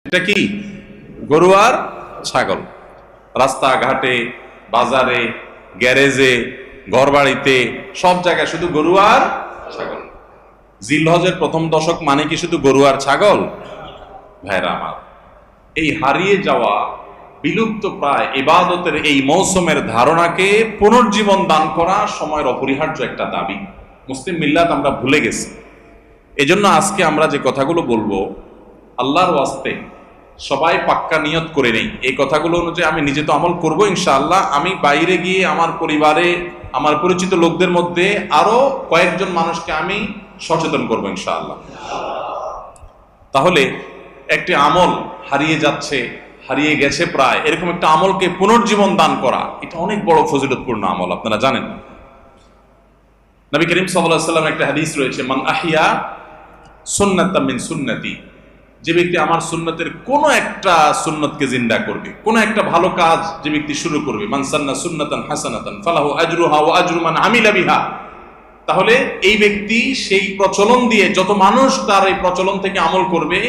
এটা কি? গরু আর ছাগল। রাস্তাঘাটে, বাজারে, গ্যারেজে, ঘরবাড়িতে, সব জায়গায় শুধু গরু আর ছাগল। জিলহজের প্রথম দশক মানে কি শুধু গরু আর ছাগল? ভাইরা আমার, এই হারিয়ে যাওয়া বিলুপ্ত প্রায় ইবাদতের এই মৌসুমের ধারণাকে পুনর্জীবন দান করা সময়ের অপরিহার্য একটা দাবি। মুসলিম মিল্লাত আমরা ভুলে গেছি। এজন্য আজকে আমরা যে কথাগুলো বলবো, আল্লাহর ওয়াস্তে সবাই পাক্কা নিয়ত করে নেই। এই কথাগুলো অনুযায়ী আমি নিজে তো আমল করবো ইনশাআল্লাহ। আমি বাইরে গিয়ে আমার পরিবারে, আমার পরিচিত লোকদের মধ্যে আরো কয়েকজন মানুষকে আমি সচেতন করবো ইনশাআল্লাহ। তাহলে একটি আমল হারিয়ে যাচ্ছে, হারিয়ে গেছে প্রায়, এরকম একটা আমলকে পুনর্জীবন দান করা, এটা অনেক বড় ফজিলতপূর্ণ আমল। আপনারা জানেন, নবী করিম সাল্লাল্লাহু আলাইহি ওয়াসাল্লাম একটা হাদিস রয়েছে, মান আহিয়া সুন্নাতাম মিন সুন্নতি, যে ব্যক্তি আমার সুন্নতের কোন একটা সুন্নতকে জিন্দা করবে, কোন একটা ভালো কাজ যে ব্যক্তি শুরু করবে, মান সান্না সুন্নাতান হাসানাতান ফালাহু আজরুহা ওয়া আজরু মান আমিলা বিহা, তাহলে এই ব্যক্তি সেই প্রচলন দিয়ে যত মানুষ তার এই প্রচলন থেকে আমল করবে,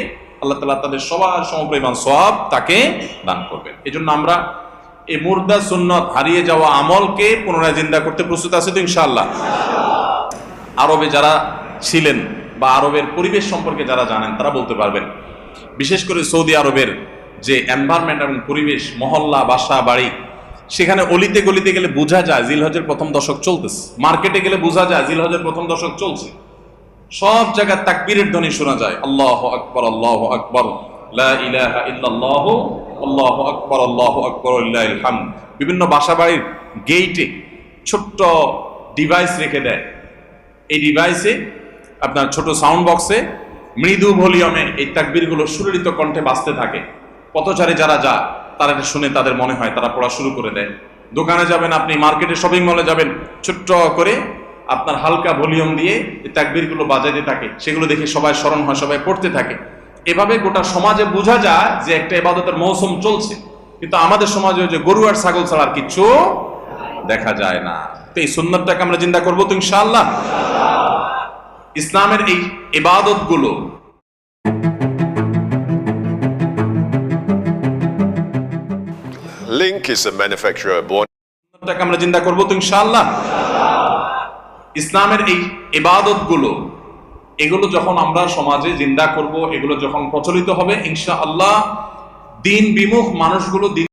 আল্লাহ তাআলা তাদের সবার সমপরিমাণ সওয়াব তাকে দান করবেন। এজন্য আমরা এই মুর্দা সুন্নত, হারিয়ে যাওয়া আমলকে পুনরায় জিন্দা করতে প্রস্তুত আছি তো ইনশাআল্লাহ। আরবে যারা ছিলেন বা আরবের পরিবেশ সম্পর্কে যারা জানেন তারা বলতে পারবেন, বিশেষ করে সৌদি আরবের যে এনভায়রনমেন্ট এবং পরিবেশ, মহল্লা, বাসা, বাড়ি, সেখানে অলিতে গলিতে গেলে বোঝা যায় জিলহজের প্রথম দশক চলতেছে। মার্কেটে গেলে বোঝা যায় জিলহজের প্রথম দশক চলছে। সব জায়গায় তাকবীরের ধ্বনি শোনা যায়, আল্লাহু আকবার, আল্লাহু আকবার, লা ইলাহা ইল্লাল্লাহ, আল্লাহু আকবার, আল্লাহু আকবার, লিল্লাহিল হামদ। বিভিন্ন বাসা বাড়ির গেইটে ছোট্ট ডিভাইস রেখে দেয়। এই ডিভাইসে আপনার ছোট সাউন্ড বক্সে মৃদু ভলিউমে এই তাকবীরগুলো সুললিত কণ্ঠে বাজতে থাকে। পথচারী যারা যায় তারা এটা শুনে তাদের মনে হয় তারা পড়া শুরু করে দেয়। দোকানে যাবেন আপনি, মার্কেটে, শপিং মলে যাবেন, ছোট্ট করে আপনার হালকা ভলিউম দিয়ে এই তাকবীরগুলো বাজাইতে থাকে। সেগুলো দেখে সবাই স্মরণ হয়, সবাই পড়তে থাকে। এভাবে গোটা সমাজে বোঝা যায় যে একটা ইবাদতের মৌসুম চলছে। কিন্তু আমাদের সমাজে যে গরু আর ছাগল ছাড়া আর কিচ্ছু দেখা যায় না। তো এই সুন্নতটাকে আমরা জিন্দা করবো তো ইনশাআল্লাহ। ইসলামের এই ইবাদতগুলো Link is a manufacturer born. আমরা জিন্দা করবো তো ইনশাআল্লাহ। ইসলামের এই ইবাদতগুলো, এগুলো যখন আমরা সমাজে জিন্দা করব, এগুলো যখন প্রচলিত হবে ইনশাআল্লাহ, দিন বিমুখ মানুষগুলো